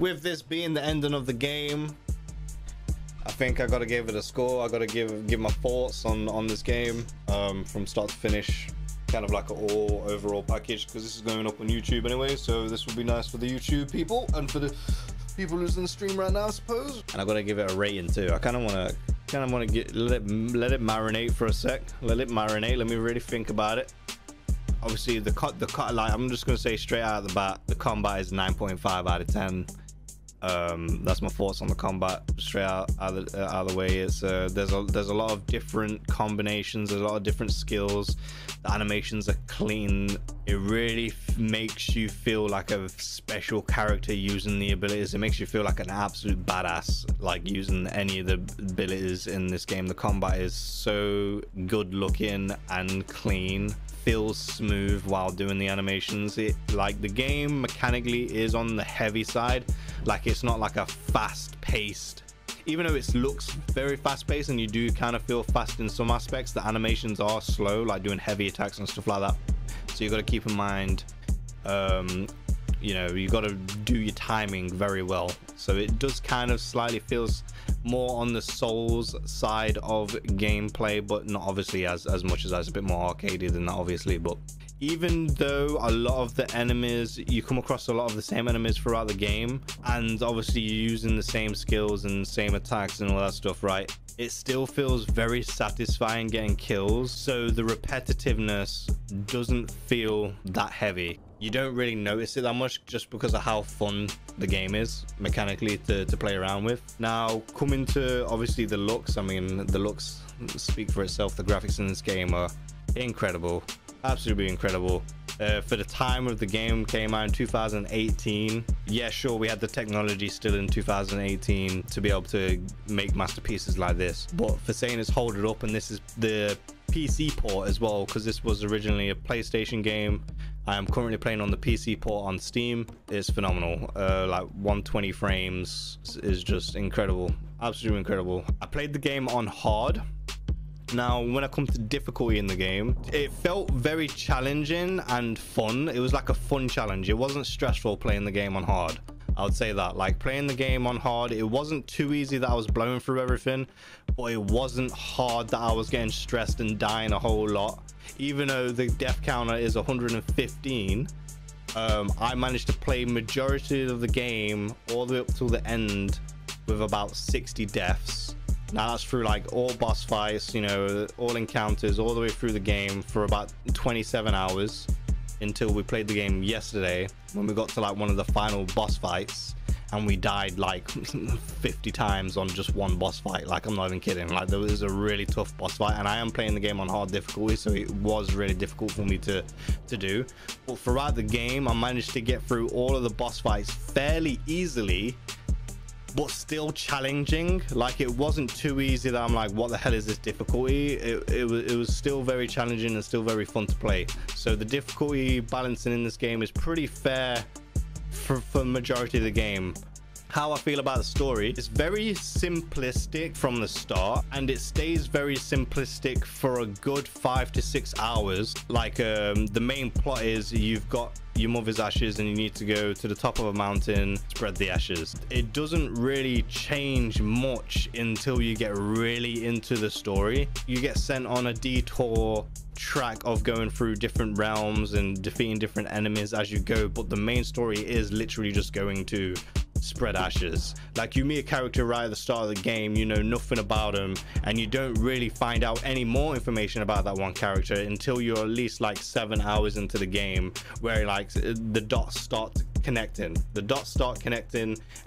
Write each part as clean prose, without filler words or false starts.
with this being the ending of the game, I think I gotta give it a score. I gotta give my thoughts on this game from start to finish, kind of like an all overall package, because this is going up on YouTube anyway, so this will be nice for the YouTube people and for the people who's in the stream right now, I suppose. And I gotta give it a rating too. I kind of want to let it marinate for a sec. Let it marinate. Let me really think about it. Obviously, like, I'm just gonna say straight out of the bat, the combat is 9.5 out of 10. That's my thoughts on the combat straight out of the way. It's there's a lot of different combinations, there's a lot of different skills. The animations are clean. It really makes you feel like a special character using the abilities. It makes you feel like an absolute badass, like using any of the abilities in this game. The combat is so good looking and clean, feels smooth while doing the animations. It, like, the game mechanically is on the heavy side. Like, it's not like a fast-paced, even though it looks very fast-paced and you do kind of feel fast in some aspects, the animations are slow, like doing heavy attacks and stuff like that. So you got to keep in mind, you know, you got to do your timing very well. So it does kind of slightly feels more on the Souls side of gameplay, but not obviously as much as that. It's a bit more arcadey than that, obviously. But even though a lot of the enemies, you come across a lot of the same enemies throughout the game, and obviously you're using the same skills and same attacks and all that stuff, right? It still feels very satisfying getting kills. So the repetitiveness doesn't feel that heavy. You don't really notice it that much just because of how fun the game is mechanically to play around with. Now, coming to obviously the looks, I mean, the looks speak for itself. The graphics in this game are incredible, absolutely incredible. For the time of the game, came out in 2018. Yeah, sure, we had the technology still in 2018 to be able to make masterpieces like this, but for saying it's hold it up, and this is the PC port as well, because this was originally a PlayStation game. I am currently playing on the PC port on Steam. It's phenomenal. Like 120 frames is just incredible, absolutely incredible. I played the game on hard. Now, when it comes to difficulty in the game, it felt very challenging and fun. It was like a fun challenge. It wasn't stressful playing the game on hard. I would say that, like, playing the game on hard, it wasn't too easy that I was blowing through everything, but it wasn't hard that I was getting stressed and dying a whole lot. Even though the death counter is 115, I managed to play majority of the game all the way up till the end with about 60 deaths. Now that's through like all boss fights, you know, all encounters, all the way through the game for about 27 hours until we played the game yesterday, when we got to like one of the final boss fights and we died like 50 times on just one boss fight. Like, I'm not even kidding. Like, there was a really tough boss fight, and I am playing the game on hard difficulty, so it was really difficult for me to do. But throughout the game, I managed to get through all of the boss fights fairly easily, but still challenging. Like, it wasn't too easy that I'm like, what the hell is this difficulty? It was still very challenging and still very fun to play. So the difficulty balancing in this game is pretty fair for the majority of the game. How I feel about the story is very simplistic from the start, and it stays very simplistic for a good 5 to 6 hours. Like, the main plot is you've got your mother's ashes and you need to go to the top of a mountain, spread the ashes. It doesn't really change much until you get really into the story. You get sent on a detour track of going through different realms and defeating different enemies as you go, but the main story is literally just going to spread ashes. Like, you meet a character right at the start of the game, you know nothing about him, and you don't really find out any more information about that one character until you're at least like 7 hours into the game, where like the dots start connecting.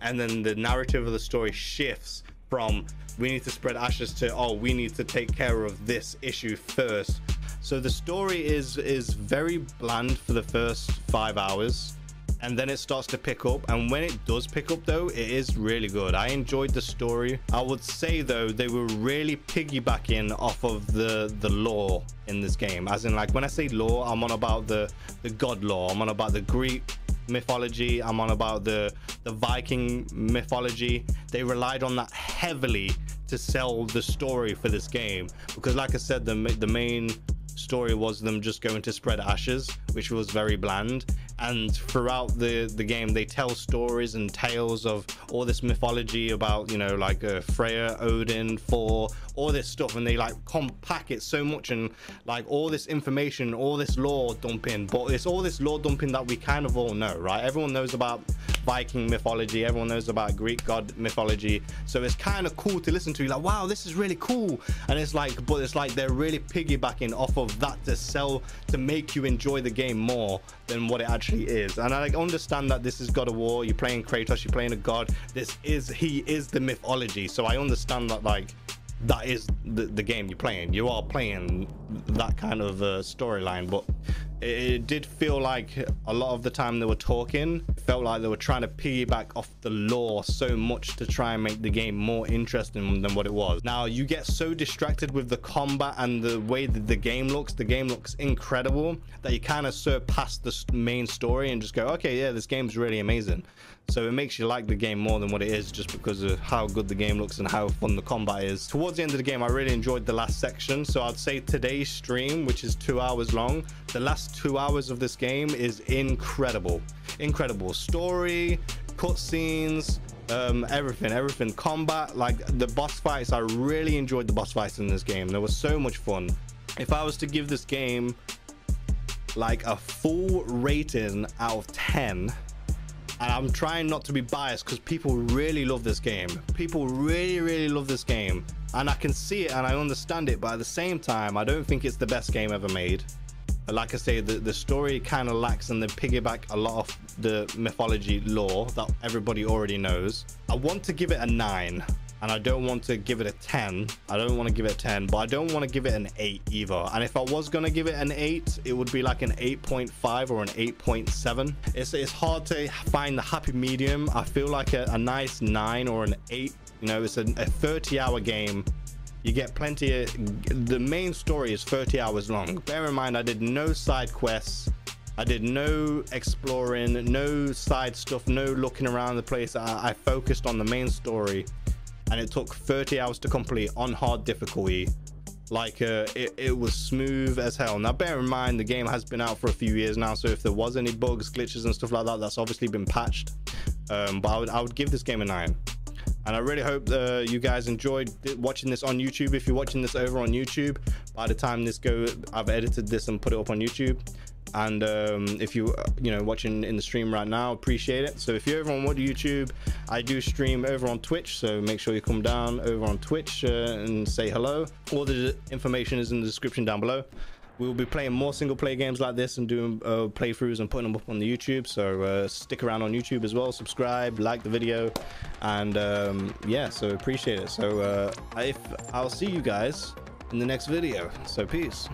And then the narrative of the story shifts from we need to spread ashes to, oh, we need to take care of this issue first. So the story is very bland for the first 5 hours, and then it starts to pick up. And when it does pick up, though, it is really good. I enjoyed the story. I would say, though, they were really piggybacking off of the lore in this game. As in, like, when I say lore, I'm on about the god lore. I'm on about the Greek mythology. I'm on about the Viking mythology. They relied on that heavily to sell the story for this game, because, like I said, the main story was them just going to spread ashes, which was very bland. and throughout the game they tell stories and tales of all this mythology about, you know, like Freya, Odin, Thor, all this stuff, and they like compact it so much, and like all this information, all this lore dumping, but it's all this lore dumping that we kind of all know, right? Everyone knows about Viking mythology, everyone knows about Greek god mythology, so it's kind of cool to listen to. You're like, wow, this is really cool. And it's like, but it's like they're really piggybacking off of that to sell, to make you enjoy the game more than what it actually is. And I like understand that this is God of War, you're playing Kratos, you're playing a god, he is the mythology, so I understand that, like, that is the game you're playing. You are playing that kind of storyline, but it did feel like a lot of the time they were talking, it felt like they were trying to piggyback off the lore so much to try and make the game more interesting than what it was. Now, you get so distracted with the combat and the way that the game looks incredible, that you kind of surpass the main story and just go, okay, yeah, this game's really amazing. So it makes you like the game more than what it is, just because of how good the game looks and how fun the combat is. Towards the end of the game, I really enjoyed the last section, so I'd say today's stream, which is 2 hours long, the last 2 hours of this game is incredible. Story, cutscenes, everything, combat, like the boss fights. I really enjoyed the boss fights in this game. They were so much fun. If I was to give this game like a full rating out of 10, and I'm trying not to be biased because people really love this game, people really love this game, and I can see it and I understand it, but at the same time I don't think it's the best game ever made. Like I say, the story kind of lacks, and they piggyback a lot of the mythology lore that everybody already knows. I want to give it a 9, and I don't want to give it a 10. I don't want to give it a 10, but I don't want to give it an 8 either. And if I was gonna give it an 8, it would be like an 8.5 or an 8.7. It's hard to find the happy medium. I feel like a nice 9 or an 8. You know, it's a 30-hour game. You get plenty of, the main story is 30 hours long. Bear in mind, I did no side quests, I did no exploring, no side stuff, no looking around the place. I focused on the main story, and it took 30 hours to complete on hard difficulty. Like it was smooth as hell. Now bear in mind, the game has been out for a few years now, so if there was any bugs, glitches and stuff like that, that's obviously been patched. But I would give this game a 9. And I really hope you guys enjoyed watching this on YouTube. If you're watching this over on YouTube, by the time this goes, I've edited this and put it up on YouTube. And if you watching in the stream right now, appreciate it. So if you're over on YouTube, I do stream over on Twitch, so make sure you come down over on Twitch and say hello. All the information is in the description down below. We'll be playing more single player games like this and doing playthroughs and putting them up on the YouTube, so stick around on YouTube as well, subscribe, like the video, and yeah, so appreciate it. So I'll see you guys in the next video, so peace.